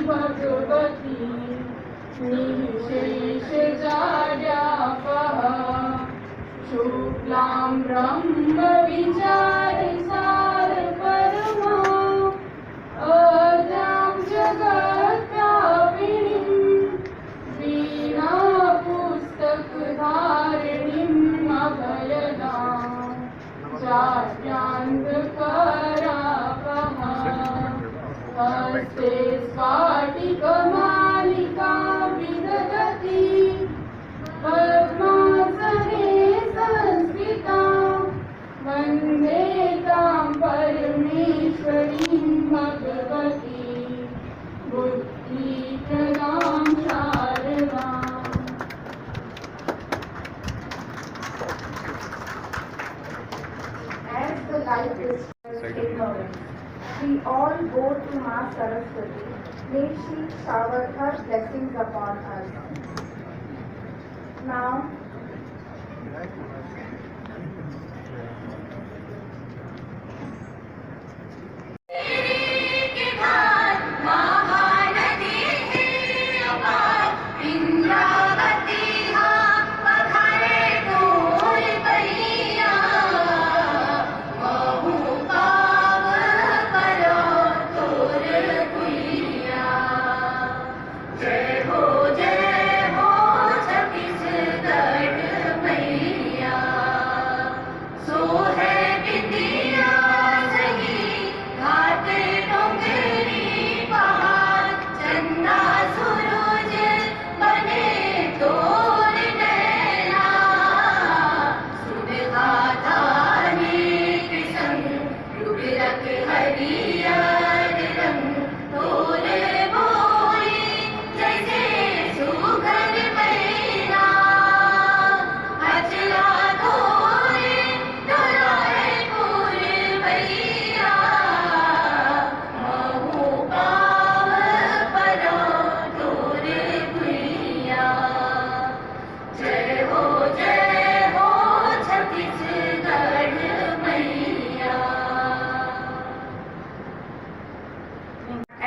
भगवती निशेष जाड्यापः शुक्लां ब्रह्म विचार सार परमा अजां जगत्व्यापिनीं वीणा पुस्तकधारिणीम् अभयदां चार्यान्धकारापः हस्ते स्फाटिकमालिका विदधती पद्मासने संस्कृता वन्दे तां परमेश्वरीं Bhagwati बुद्धिप्रदां शारदाम्। As the light is ignorance, we all go to Ma Saraswati. May she shower her blessings upon us. Now,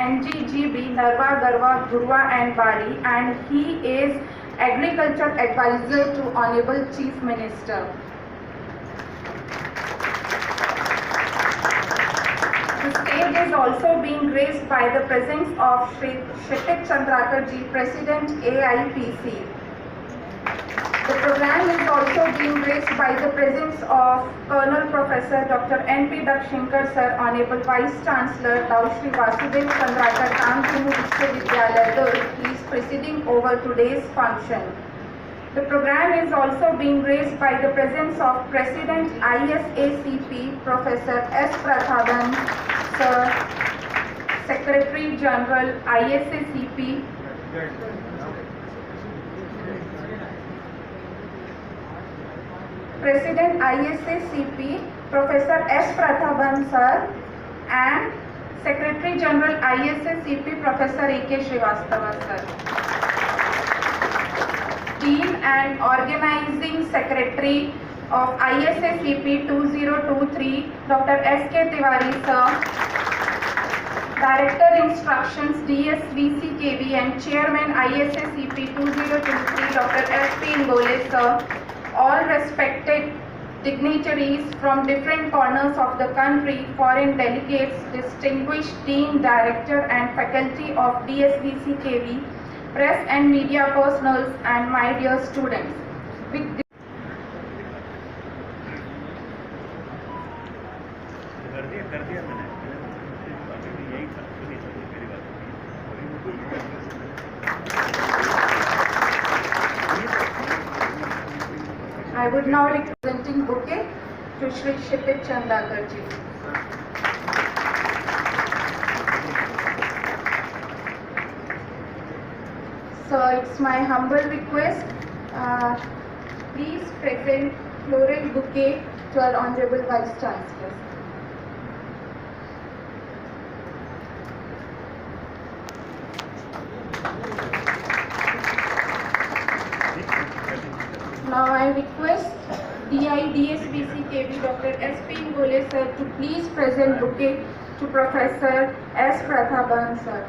NGGB Narva, Garva, Dhurva and Badi, and he is Agriculture Advisor to Honorable Chief Minister. The stage is also being graced by the presence of Shri Kshitij Chandrakarji, President AIPC. The program is also being graced by the presence of Colonel Professor Dr. N.P. Dakshinkar Sir, Honorable Vice Chancellor, Dau Shri Vasudeva Chandrakar Kamchinu Vishwavidyalaya, Durg. He is presiding over today's function. The program is also being graced by the presence of President ISACP Professor S. Prathaban Sir, Secretary General ISACP, President ISACP Professor S. Prathaban Sir, and Secretary General ISACP Professor A.K. Srivastava Sir. Dean and Organizing Secretary of ISACP-23 Dr. S.K. Tiwari Sir, Director Instructions DSVCKV and Chairman ISACP-2023 Dr. S.P. Ingole Sir, all respected dignitaries from different corners of the country, foreign delegates, distinguished Dean, Director and faculty of DSVCKV, press and media personals, and my dear students. With I would now like presenting bouquet to Shri Kshitij Chandrakarji. So it's my humble request, please present floral bouquet to our Honorable Vice Chancellor. Now I request DSVCKV Dr. S.P. Ngole sir to please present bouquet to Professor S. Prathaban sir.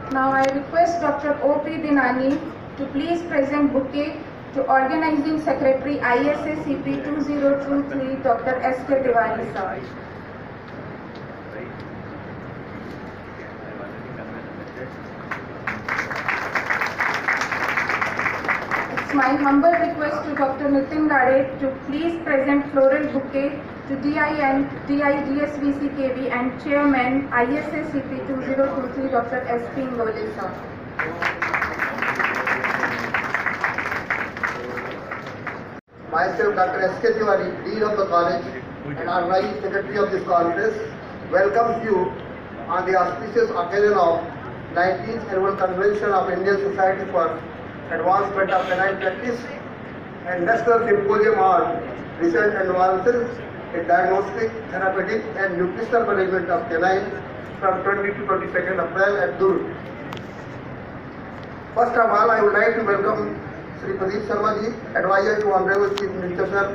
Now I request Dr. O.P. Dinani to please present bouquet to Organizing Secretary ISACP-23 Dr. S.K. Tiwari sir. It's my humble request to Dr. Nitin Gade to please present floral bouquet to DSVCKV and Chairman ISACP-2023 Dr. S.P. Ngole sir. Myself, Dr. S.K. Tiwari, Dean of the College and Organizing Secretary of this Congress, welcomes you on the auspicious occasion of 19th Annual Convention of Indian Society for Advancement of Canine Practice and National Symposium on Recent Advances in Diagnostic, Therapeutic and Nutritional Management of Canine from 20 to 22nd April at DURG. First of all, I would like to welcome Sri Pradeep Sharma ji, Advisor to Honorable Chief Minister sir,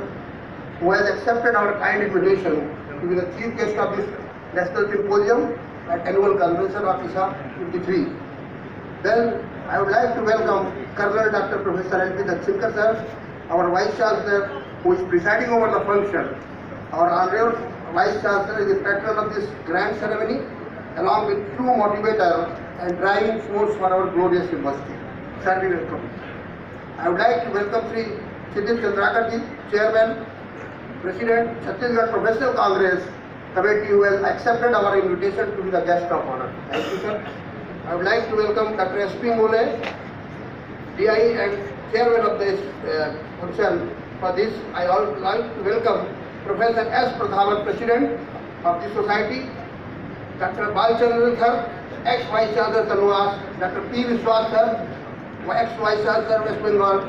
who has accepted our kind invitation to be the Chief Guest of this National Symposium and Annual Convention of ISACP-23. Then I would like to welcome Colonel Dr. Professor L.P. Dakshinkar sir, our Vice Chancellor, who is presiding over the function. Our Honorable Vice Chancellor is the patron of this grand ceremony, along with true motivator and driving force for our glorious university. Sir, we welcome. I would like to welcome Sri Chidil Chandrakar ji, Chairman, President, Chhattisgarh Professional Congress Committee, who has accepted our invitation to be the guest of honor. Thank you, sir. I would like to welcome Dr. S.P. Ngole, DI and Chairman of this function. For this, I would like to welcome Professor S. Prathaban, President of the Society, Dr. Balchandran sir, ex-Vice Chancellor Tanwas, Dr. P. Vishwas sir, ex-Vice Chancellor West Bengal,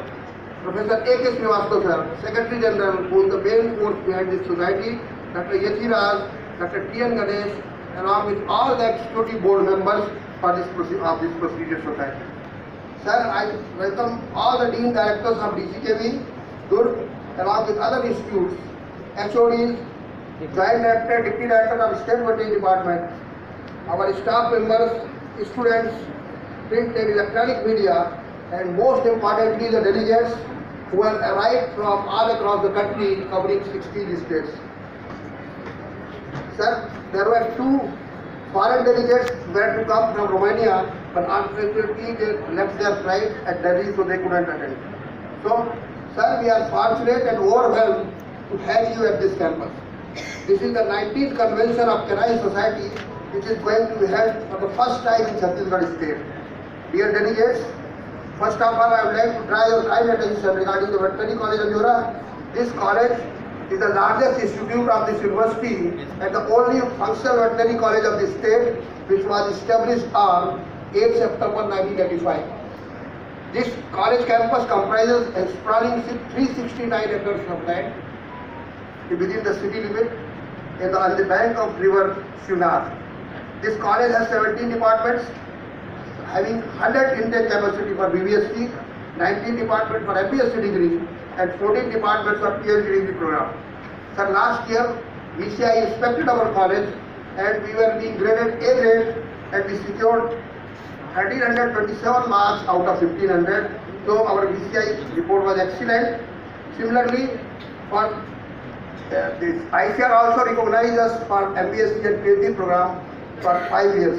Professor A.K. Srivastava sir, Secretary General, who is the main force behind this society, Dr. Yachi Raj, Dr. T.N. Ganesh, along with all the executive board members for this prestigious society. Sir, I welcome all the Dean Directors of DCKV, DURG, along with other institutes, HODs, Joint Director, Deputy Director of State Veterinary Department, our staff members, students, print and electronic media, and most importantly the delegates who have arrived from all across the country covering 16 states. Sir, there were 2 foreign delegates who had to come from Romania, but unfortunately they left their flight at Delhi, so they couldn't attend. So, sir, we are fortunate and overwhelmed to have you at this campus. This is the 19th Convention of Canine Society, which is going to be held for the first time in Chhattisgarh state. Dear delegates, first of all, I would like to draw your kind attention regarding the Veterinary College of Jora. This college is the largest institute of this university and the only functional veterinary college of the state, which was established on 8 September 1985. This college campus comprises a sprawling 369 acres of land within the city limit on the bank of river Shivnath. This college has 17 departments, having 100 intake capacity for BBSc, 19 departments for MBSc degree, and 14 departments for PhD degree program. Sir, last year, VCI inspected our college and we were being graded A grade and we secured 1327 marks out of 1500. So our VCI report was excellent. Similarly, for this ICR also recognized us for MBSc and PhD program for 5 years.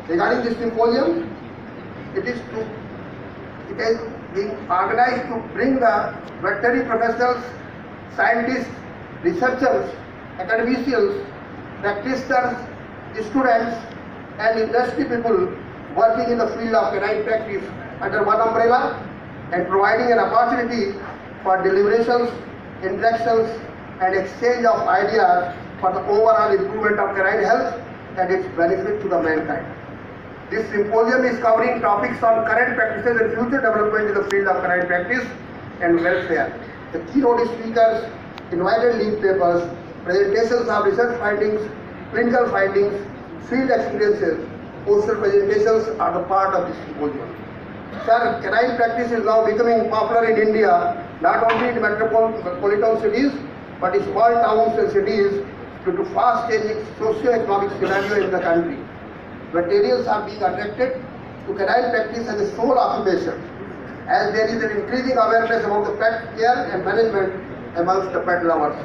Regarding this symposium, it is being organized to bring the veterinary professionals, scientists, researchers, academicians, practitioners, students and industry people working in the field of canine practice under one umbrella and providing an opportunity for deliberations, interactions and exchange of ideas for the overall improvement of canine health and its benefit to the mankind. This symposium is covering topics on current practices and future development in the field of canine practice and welfare. The keynote speakers, invited lead papers, presentations of research findings, clinical findings, field experiences, poster presentations are the part of this symposium. Sir, canine practice is now becoming popular in India, not only in metropolitan cities, but in small towns and cities due to fast-changing socio-economic scenario in the country. Veterinarians are being attracted to canine practice as a sole occupation, as there is an increasing awareness about the pet care and management amongst the pet lovers.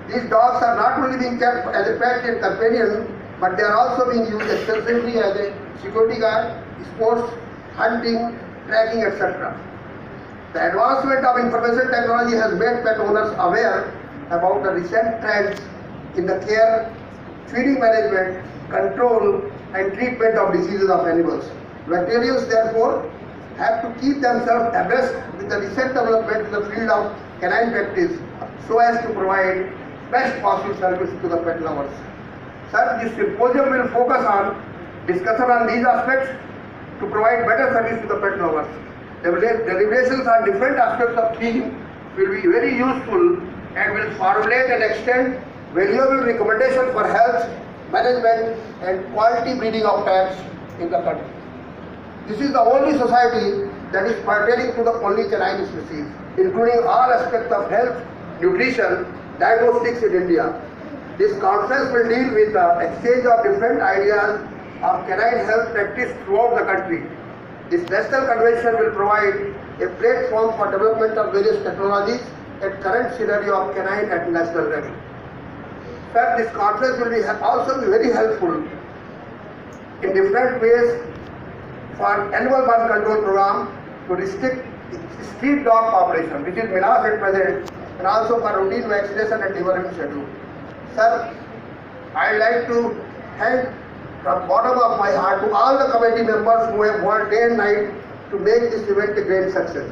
These dogs are not only being kept as a pet and companion, but they are also being used extensively as a security guard, sports, hunting, tracking, etc. The advancement of information technology has made pet owners aware about the recent trends in the care, feeding management, control and treatment of diseases of animals. Veterinarians therefore have to keep themselves abreast with the recent development in the field of canine practice so as to provide best possible service to the pet lovers. Sir, this symposium will focus on discussion on these aspects to provide better service to the pet lovers. Deliberations on different aspects of theme will be very useful and will formulate and extend valuable recommendations for health, management and quality breeding of pets in the country. This is the only society that is pertaining to the only canine species, including all aspects of health, nutrition, diagnostics in India. This conference will deal with the exchange of different ideas of canine health practice throughout the country. This national convention will provide a platform for development of various technologies and current scenario of canine at national level. Sir, this conference will also be very helpful in different ways for annual birth control program to restrict street dog population, which is menace at present, and also for routine vaccination and deworming schedule. Sir, I would like to thank from bottom of my heart to all the committee members who have worked day and night to make this event a great success.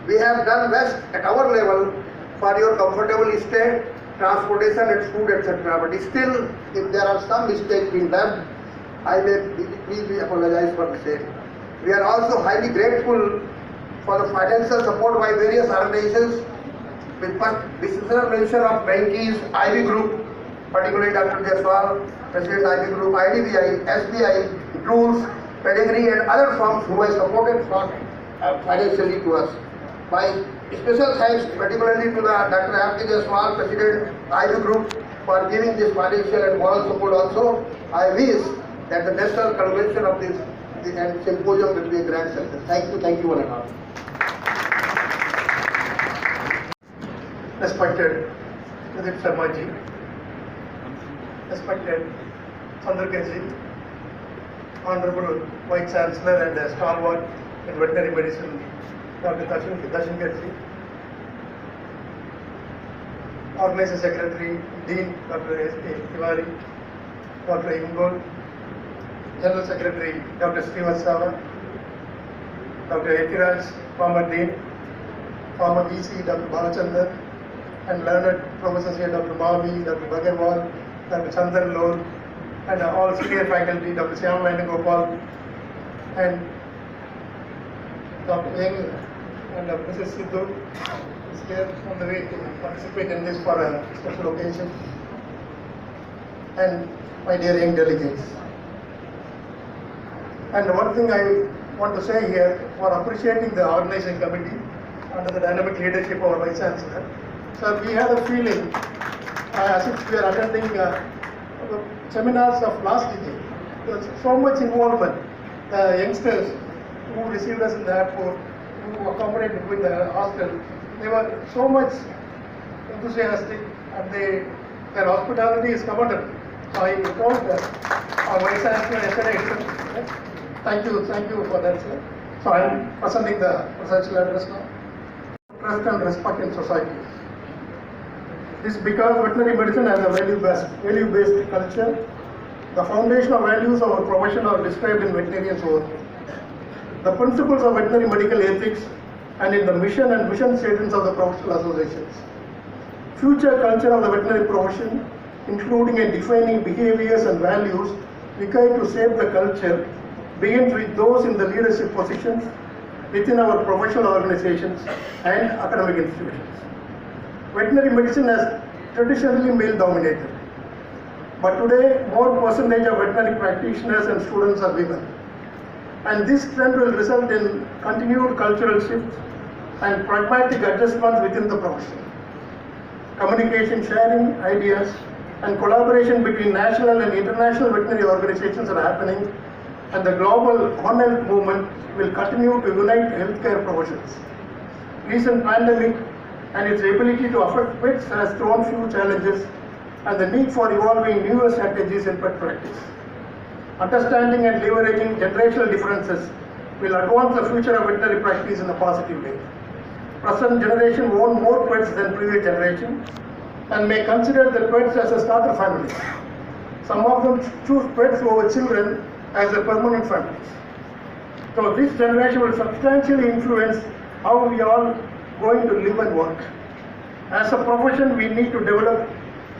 We have done best at our level for your comfortable stay, transportation and food, etc. But still, if there are some mistakes being done, I may please apologize for the same. We are also highly grateful for the financial support by various organizations, with special mention of Bankies, Ivy Group, particularly Dr. Jaiswal, President Ivy Group, IDBI, SBI, Rules, Pedigree and other firms who have supported financially to us. My special thanks particularly to the Dr. R.K. Jaiswal, President Ivy Group, for giving this financial and moral support also. I wish that the national convention of this and symposium will be a grand success. Thank you one and all. Respected Pradeep Sharma ji, respected Chandrakant ji, Honorable Vice Chancellor and Stalwart in Veterinary Medicine, Dr. Dashankar ji, Organizing Secretary, Dean Dr. S.A. Tiwari, Dr. Ingol, General Secretary Dr. Srivatsava, Dr. Etiraj, former Dean, former VC Dr. Balachandar, and learned professors here Dr. Mavi, Dr. Bhagarwal, Dr. Chandran Lol, and all senior faculty Dr. Syam Venugopal and Dr. Yang and Mrs. Sidhu is here on the way to participate in this for a special occasion, and my dear young delegates. And one thing I want to say here, for appreciating the organizing committee under the dynamic leadership of our Vice Chancellor. So we had a feeling as if we are attending seminars of last decade. There was so much involvement. The youngsters who received us in the airport, who accommodated with the hostel, they were so much enthusiastic and their hospitality is commendable. So I told our Vice Chancellor yesterday itself. Thank you for that, sir. So I am presenting the presidential address now. Trust and respect in society. This because veterinary medicine has a value-based culture. The foundation of values of our profession are described in veterinarian's oath. The principles of veterinary medical ethics and in the mission and vision statements of the professional associations. Future culture of the veterinary profession, including and defining behaviors and values required to shape the culture, begins with those in the leadership positions within our professional organizations and academic institutions. Veterinary medicine has traditionally male-dominated, but today more percentage of veterinary practitioners and students are women. And this trend will result in continued cultural shifts and pragmatic adjustments within the profession. Communication, sharing ideas, and collaboration between national and international veterinary organizations are happening, and the global One Health movement will continue to unite healthcare professions. Recent pandemic and its ability to affect pets has thrown few challenges, and the need for evolving newer strategies in pet practice. Understanding and leveraging generational differences will advance the future of veterinary practice in a positive way. Present generation own more pets than previous generation and may consider the pets as a starter family. Some of them choose pets over children as a permanent families. So this generation will substantially influence how we are going to live and work. As a profession, we need to develop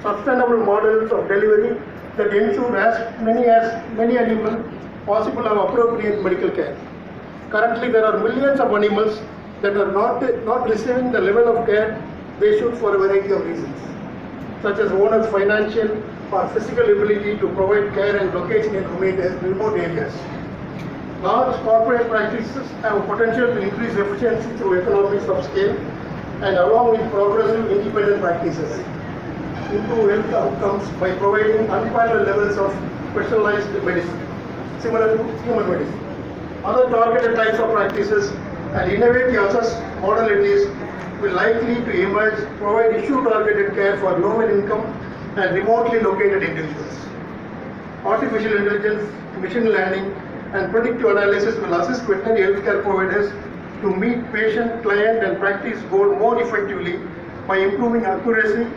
sustainable models of delivery that ensure as many animals possible have appropriate medical care. Currently, there are millions of animals that are not receiving the level of care they should for a variety of reasons, such as owners' financial or physical ability to provide care and location in remote areas. Large corporate practices have potential to increase efficiency through economies of scale and along with progressive independent practices, improve health outcomes by providing unparalleled levels of specialized medicine, similar to human medicine. Other targeted types of practices and innovative assessed modalities will likely to emerge, provide issue-targeted care for lower income and remotely located individuals. Artificial intelligence, machine learning, and predictive analysis will assist veterinary healthcare providers to meet patient, client, and practice goals more effectively by improving accuracy,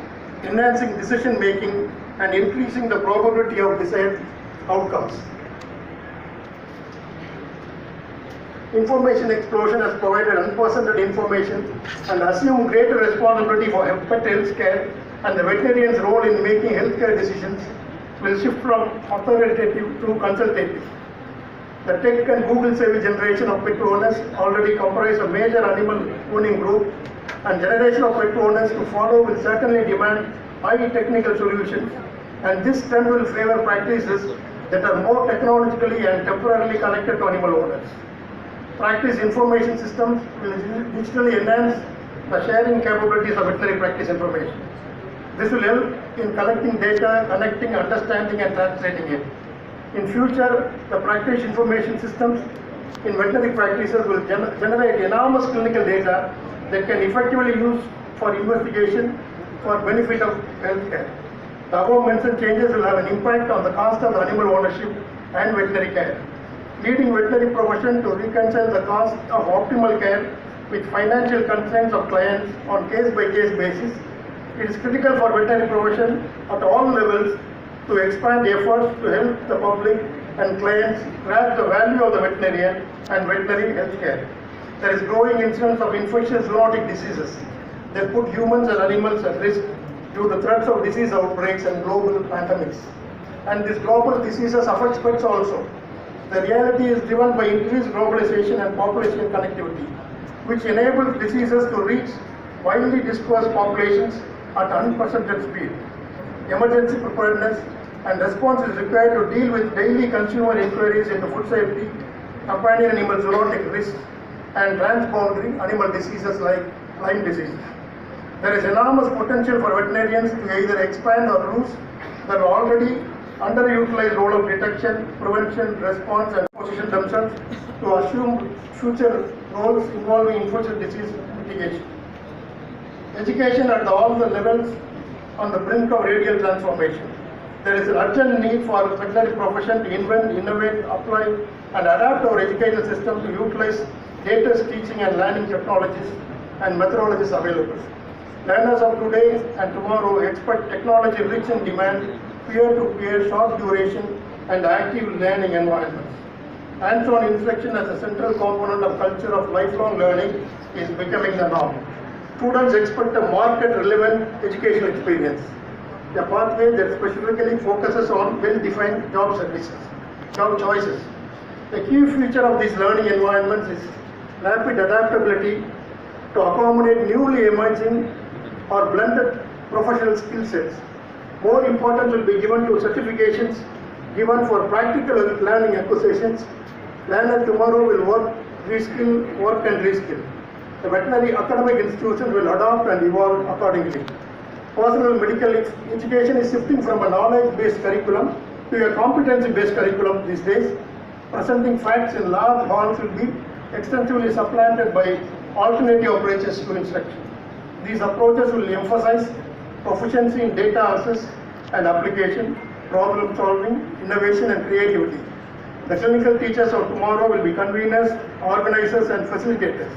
enhancing decision-making, and increasing the probability of desired outcomes. Information explosion has provided unprecedented information and assumed greater responsibility for pet health care, and the veterinarian's role in making healthcare decisions will shift from authoritative to consultative. The tech and Google savvy generation of pet owners already comprise a major animal owning group, and generation of pet owners to follow will certainly demand high technical solutions, and this trend will favor practices that are more technologically and temporarily connected to animal owners. Practice information systems will digitally enhance the sharing capabilities of veterinary practice information. This will help in collecting data, connecting, understanding, and translating it. In future, the practice information systems in veterinary practices will generate enormous clinical data that can effectively use for investigation for benefit of healthcare. The above mentioned changes will have an impact on the cost of animal ownership and veterinary care, leading veterinary profession to reconcile the cost of optimal care with financial constraints of clients on case-by-case basis. It is critical for veterinary profession at all levels to expand efforts to help the public and clients grasp the value of the veterinarian and veterinary health care. There is growing incidence of infectious zoonotic diseases that put humans and animals at risk due to threats of disease outbreaks and global pandemics. And these global diseases affect pets also. The reality is driven by increased globalization and population connectivity, which enables diseases to reach widely dispersed populations at unprecedented speed. Emergency preparedness and response is required to deal with daily consumer inquiries into food safety, companion animal zoonotic risks, and transboundary animal diseases like Lyme disease. There is enormous potential for veterinarians to either expand or lose their already underutilized role of detection, prevention, response, and position themselves to assume future roles involving infectious disease mitigation. Education at all the levels on the brink of radical transformation. There is an urgent need for the veterinary profession to invent, innovate, apply, and adapt our educational system to utilize latest teaching and learning technologies and methodologies available. Learners of today and tomorrow expect technology rich in demand, peer-to-peer, short duration, and active learning environments. Hands-on instruction as a central component of culture of lifelong learning is becoming the norm. Students expect a market-relevant educational experience, a pathway that specifically focuses on well-defined job choices. The key feature of these learning environments is rapid adaptability to accommodate newly emerging or blended professional skill sets. More importance will be given to certifications given for practical learning acquisitions. Learner tomorrow will work and reskill. The veterinary academic institutions will adopt and evolve accordingly. Personal medical education is shifting from a knowledge-based curriculum to a competency-based curriculum these days. Presenting facts in large halls will be extensively supplanted by alternative approaches to instruction. These approaches will emphasize proficiency in data access and application, problem solving, innovation and creativity. The clinical teachers of tomorrow will be conveners, organizers and facilitators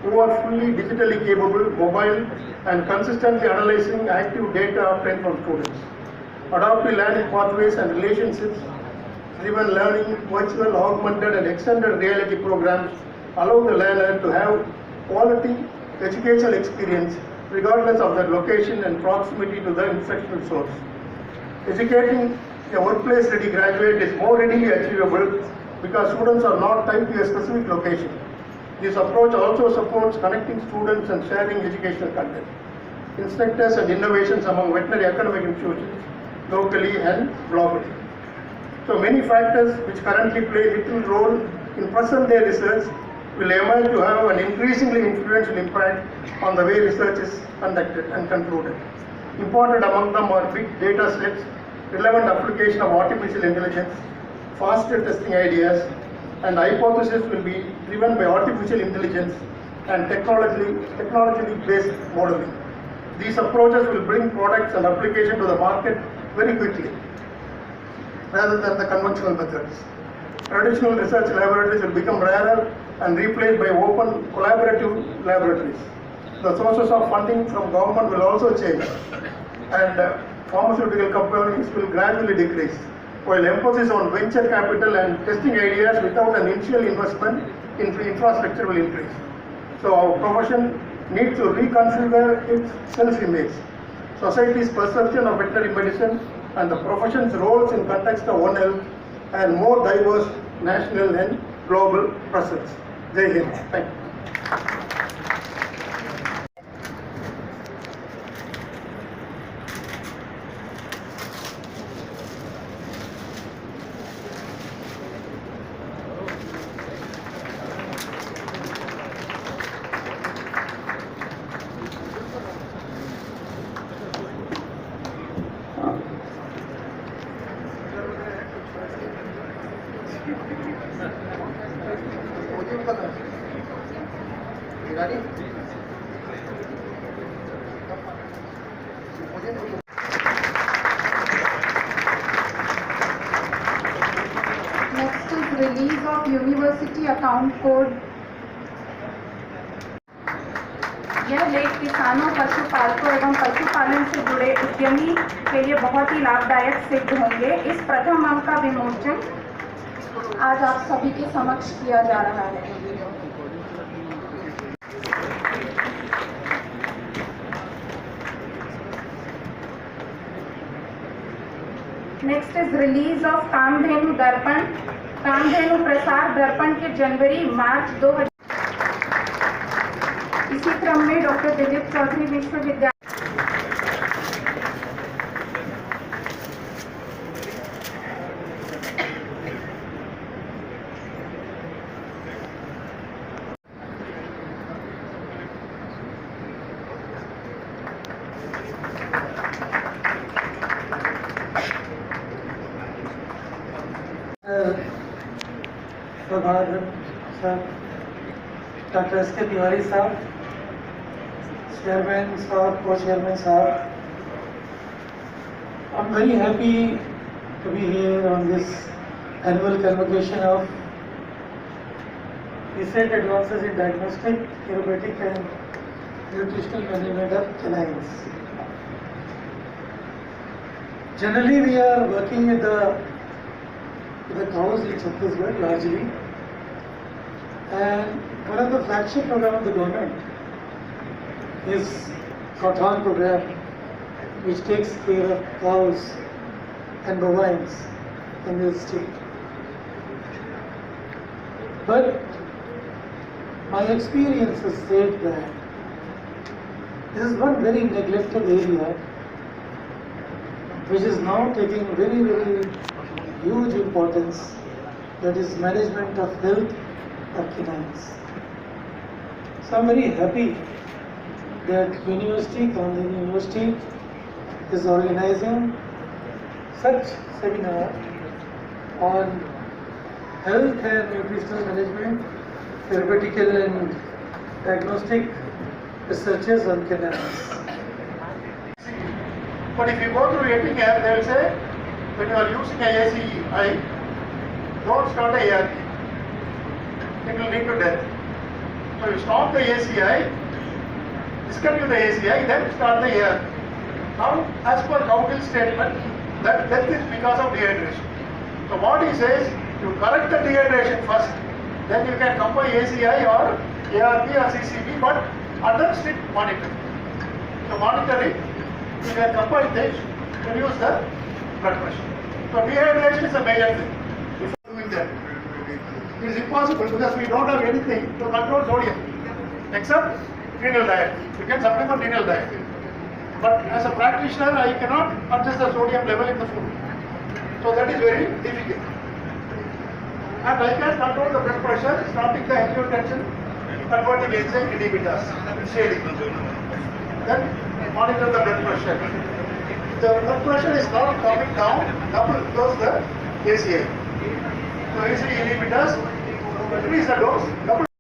who are fully digitally capable, mobile and consistently analyzing active data obtained from students. Adaptive learning pathways and relationships driven learning, virtual, augmented and extended reality programs allow the learner to have quality educational experience regardless of their location and proximity to the instructional source. Educating a workplace-ready graduate is more readily achievable because students are not tied to a specific location. This approach also supports connecting students and sharing educational content, instructors and innovations among veterinary academic institutions locally and globally. So many factors which currently play little role in present-day research will emerge to have an increasingly influential impact on the way research is conducted and concluded. Important among them are big data sets, relevant application of artificial intelligence, faster testing ideas, and hypotheses will be driven by artificial intelligence and technologically based modeling. These approaches will bring products and application to the market very quickly, rather than the conventional methods. Traditional research laboratories will become rarer and replaced by open collaborative laboratories. The sources of funding from government will also change, and pharmaceutical companies will gradually decrease, while emphasis on venture capital and testing ideas without an initial investment in infrastructure will increase. So our profession needs to reconfigure its self-image, society's perception of veterinary medicine and the profession's roles in context of One Health and more diverse national and global presence. Jai Hind. Thank you. Next is release of University Account Code. यह लेख किसानों, पशुपालकों एवं पशुपालन से जुड़े उद्यमी के लिए बहुत ही लाभदायक सिद्ध होंगे। इस प्रथम अंक का विमोचन आज आप सभी के समक्ष किया जा रहा है। Next is release of Kamdhenu Darpan. Kamdhenu प्रसार दर्पण के जनवरी-मार्च 2000। इसी क्रम में डॉक्टर दिलीप चौधरी विश्वविद्यालय प्रभाकर साहब, डॉक्टर एस के तिवारी साहब, चेयरमैन साहब, को चेयरमैन साहब, I'm very happy to be here on this annual convocation of recent advances in diagnostic, therapeutic and nutritional management of canines. Generally we are working with the with the cows in Chhattisgarh largely. And one of the flagship program of the government is Cotton program, which takes care of cows and bovines in this state. But my experience has said that this is one very neglected area which is now taking very, very huge importance, that is management of health of canines. So I'm very happy that Canine University is organizing such seminar on health and nutritional management, therapeutical and diagnostic researches on canines. But if you go through editing here, they will say, when you are using ISACP, don't start the ARP. It will lead to death. So you stop the ACI, discontinue the ACI, then start the ARP. Now, as per Council statement, that death is because of dehydration. So what he says, you correct the dehydration first, then you can combine ACI or ARP or CCP, but under strict monitoring. So monitoring, you can combine this, reduce the blood pressure. So dehydration is a major thing. Before doing that, it is impossible because we don't have anything to control sodium except renal diet. You can supplement renal diet. But as a practitioner, I cannot adjust the sodium level in the food. So that is very difficult. And I can control the blood pressure, stopping the angiotensin, converting enzyme inhibitors, shading. Then monitor the blood pressure. If the blood pressure is not coming down, double dose the ACI. So ACI inhibitors, increase the dose, double